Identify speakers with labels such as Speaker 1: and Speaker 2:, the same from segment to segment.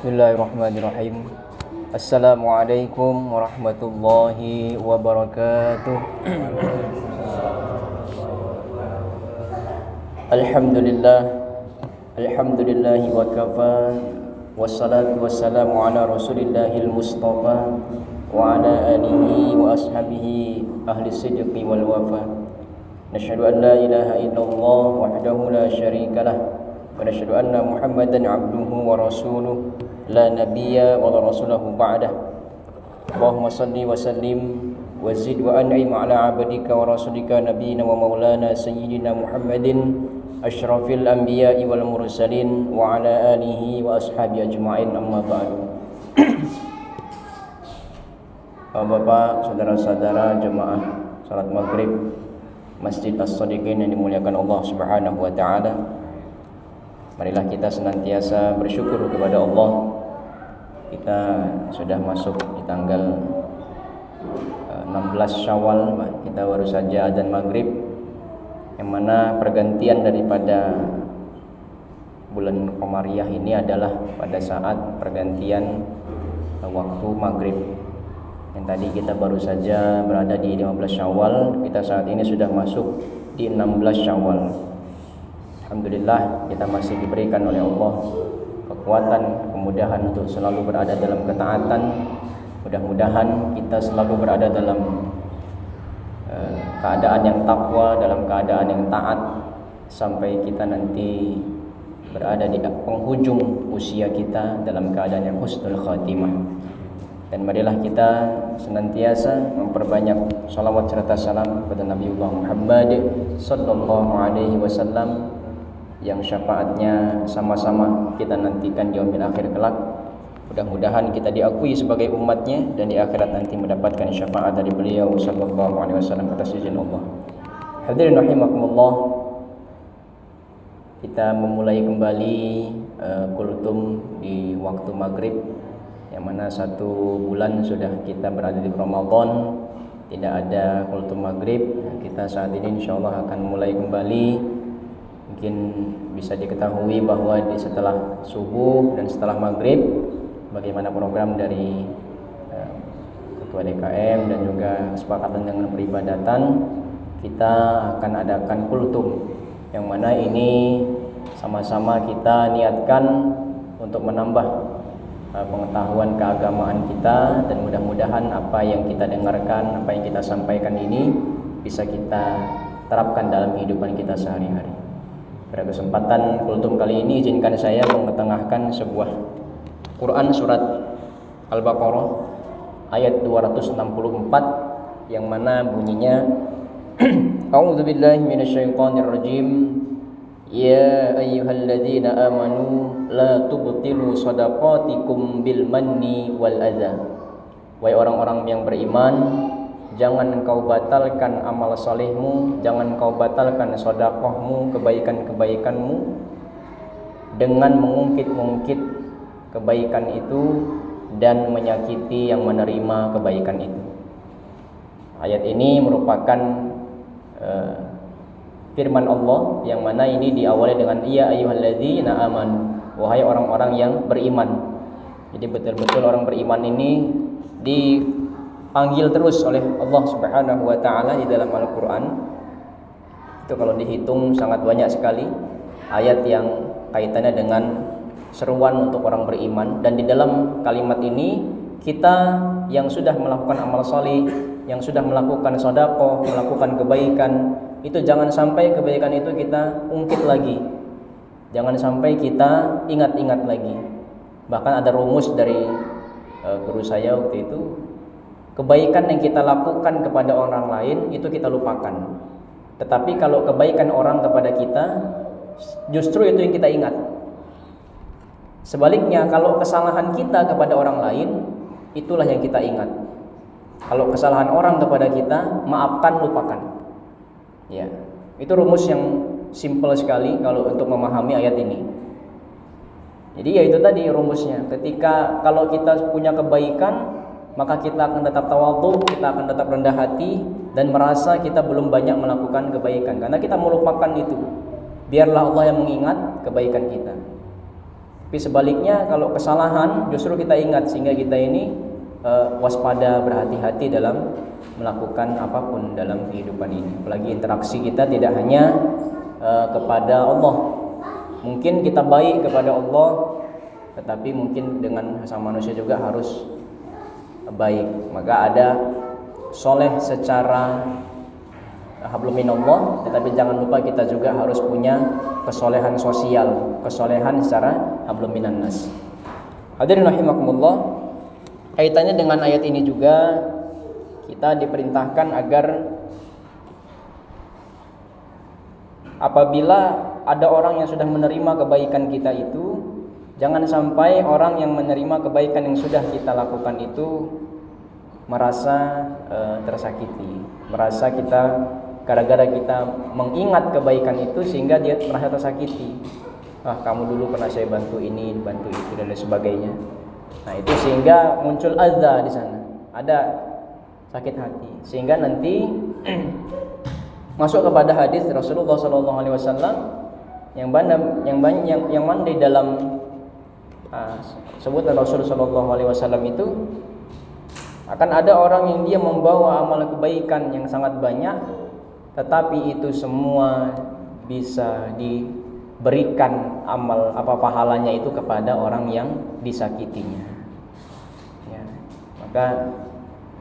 Speaker 1: Bismillahirrahmanirrahim. Assalamualaikum warahmatullahi wabarakatuh. Alhamdulillahi wa kafa. Wassalatu wassalamu ala rasulillahil mustafa wa ala alihi wa ashabihi ahli sidqi wal wafa. Nashhadu an la ilaha illallah wahdahu la syarika lah wa nashhadu anna Muhammadan abduhu wa rasuluh la nabiyya wa la rasulahu ba'dah. Allahumma salli wa sallim wa zid wa an'im ala abdika wa rasulika nabiyyina wa maulana sayyidina Muhammadin asyrafil anbiya'i wal mursalin wa ala alihi wa ashabi ajma'in, amma ba'du. Bapak, saudara-saudara jemaah salat maghrib Masjid As-Shadiqin yang dimuliakan Allah Subhanahu wa taala, marilah kita senantiasa bersyukur kepada Allah. Kita sudah masuk di tanggal 16 Syawal, kita baru saja azan maghrib, yang mana pergantian daripada bulan Qamariyah ini adalah pada saat pergantian waktu maghrib. Yang tadi kita baru saja berada di 15 Syawal, kita saat ini sudah masuk di 16 Syawal. Alhamdulillah, kita masih diberikan oleh Allah kekuatan, kemudahan untuk selalu berada dalam ketaatan. Mudah-mudahan kita selalu berada dalam keadaan yang takwa, dalam keadaan yang taat, sampai kita nanti berada di penghujung usia kita dalam keadaan yang husnul khatimah. Dan marilah kita senantiasa memperbanyak salawat serta salam kepada Nabiullah Muhammad sallallahu alaihi wasallam, yang syafaatnya sama-sama kita nantikan di yaumil akhir kelak. Mudah-mudahan kita diakui sebagai umatnya dan di akhirat nanti mendapatkan syafaat dari beliau sallallahu alaihi wasallam atas izin Allah. Hadirin rahimakumullah, kita memulai kembali kultum di waktu maghrib, yang mana 1 bulan sudah kita berada di Ramadan, tidak ada kultum maghrib. Kita saat ini insyaallah akan mulai kembali. Mungkin bisa diketahui bahwa setelah subuh dan setelah maghrib, bagaimana program dari Ketua DKM dan juga kesepakatan dengan peribadatan, kita akan adakan kultum, yang mana ini sama-sama kita niatkan untuk menambah pengetahuan keagamaan kita, dan mudah-mudahan apa yang kita dengarkan, apa yang kita sampaikan ini bisa kita terapkan dalam kehidupan kita sehari-hari. Pada kesempatan kultum kali ini, izinkan saya mengetengahkan sebuah Quran surat Al-Baqarah ayat 264, yang mana bunyinya A'udzubillahi minasyaitonirrajim. Ya ayyuhalladzina amanu la tubtilu shadaqatikum bil manni wal adza. Wahai orang-orang yang beriman, jangan kau batalkan amal salehmu, jangan kau batalkan sedekahmu, kebaikan-kebaikanmu dengan mengungkit-ungkit kebaikan itu dan menyakiti yang menerima kebaikan itu. Ayat ini merupakan firman Allah, yang mana ini diawali dengan ya ayyuhalladzina amanu, wahai orang-orang yang beriman. Jadi betul-betul orang beriman ini dipanggil terus oleh Allah Subhanahu wa taala di dalam Al-Qur'an. Itu kalau dihitung sangat banyak sekali ayat yang kaitannya dengan seruan untuk orang beriman. Dan di dalam kalimat ini, kita yang sudah melakukan amal saleh, yang sudah melakukan sedekah, melakukan kebaikan, itu jangan sampai kebaikan itu kita ungkit lagi, jangan sampai kita ingat-ingat lagi. Bahkan ada rumus dari guru saya waktu itu, kebaikan yang kita lakukan kepada orang lain itu kita lupakan, tetapi kalau kebaikan orang kepada kita, justru itu yang kita ingat. Sebaliknya, kalau kesalahan kita kepada orang lain, itulah yang kita ingat. Kalau kesalahan orang kepada kita, maafkan, lupakan. Ya, itu rumus yang simple sekali kalau untuk memahami ayat ini. Jadi ya itu tadi rumusnya. Kalau kita punya kebaikan, maka kita akan tetap tawadhu, kita akan tetap rendah hati dan merasa kita belum banyak melakukan kebaikan, karena kita melupakan itu. Biarlah Allah yang mengingat kebaikan kita. Tapi sebaliknya kalau kesalahan justru kita ingat sehingga kita ini waspada, berhati-hati dalam melakukan apapun dalam kehidupan ini. Apalagi interaksi kita tidak hanya kepada Allah. Mungkin kita baik kepada Allah, tetapi mungkin dengan sama manusia juga harus baik. Maka ada soleh secara hablum minallah, tetapi jangan lupa kita juga harus punya kesolehan sosial, kesolehan secara hablum minannas. Hadirin rahimakumullah, kaitannya dengan ayat ini juga kita diperintahkan agar apabila ada orang yang sudah menerima kebaikan kita itu, jangan sampai orang yang menerima kebaikan yang sudah kita lakukan itu merasa tersakiti, merasa kita gara-gara kita mengingat kebaikan itu sehingga dia merasa tersakiti. Kamu dulu pernah saya bantu ini, bantu itu dan lain sebagainya. Nah, itu sehingga muncul azza di sana. Ada sakit hati. Sehingga nanti masuk kepada hadis Rasulullah SAW yang mana di dalam sebutan Rasulullah SAW itu akan ada orang yang dia membawa amal kebaikan yang sangat banyak, tetapi itu semua bisa diberikan amal pahalanya itu kepada orang yang disakitinya. Ya, maka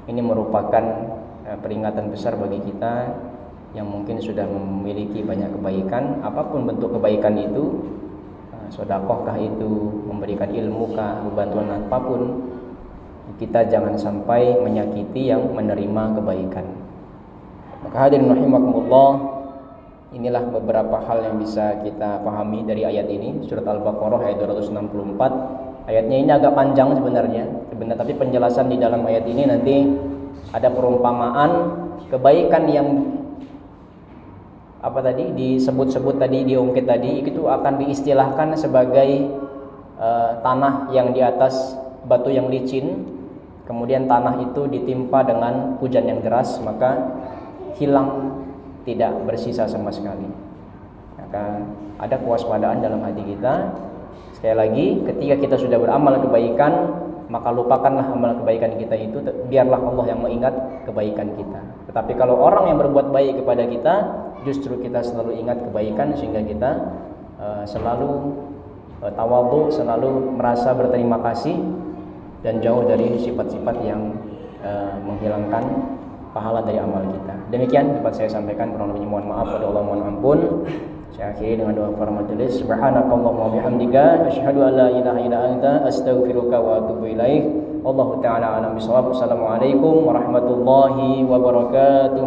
Speaker 1: ini merupakan peringatan besar bagi kita yang mungkin sudah memiliki banyak kebaikan, apapun bentuk kebaikan itu, sedekahkah itu, memberikan ilmu kah, bantuan apapun, kita jangan sampai menyakiti yang menerima kebaikan. Maka hadirin rahimakumullah, inilah beberapa hal yang bisa kita pahami dari ayat ini, surat Al-Baqarah ayat 264. Ayatnya ini agak panjang sebenarnya, tapi penjelasan di dalam ayat ini nanti ada perumpamaan kebaikan yang disebut-sebut tadi, diungkit tadi, itu akan diistilahkan sebagai tanah yang di atas batu yang licin, kemudian tanah itu ditimpa dengan hujan yang deras, maka hilang, tidak bersisa sama sekali. Maka ada kewaspadaan dalam hati kita. Sekali lagi, ketika kita sudah beramal kebaikan, maka lupakanlah amal kebaikan kita itu, biarlah Allah yang mengingat kebaikan kita. Tetapi kalau orang yang berbuat baik kepada kita, justru kita selalu ingat kebaikan sehingga kita selalu tawadhu, selalu merasa berterima kasih dan jauh dari sifat-sifat yang menghilangkan pahala dari amal kita. Demikian dapat saya sampaikan, kurang lebihnya mohon maaf, pada Allah mohon ampun. Saya akhiri dengan doa para majelis. Subhanakallahumma wabihamdika asyhadu an la ilaha illa anta astaghfiruka wa atubu ilaik. Wallahu taala a'lam bishawab. Assalamualaikum warahmatullahi wabarakatuh.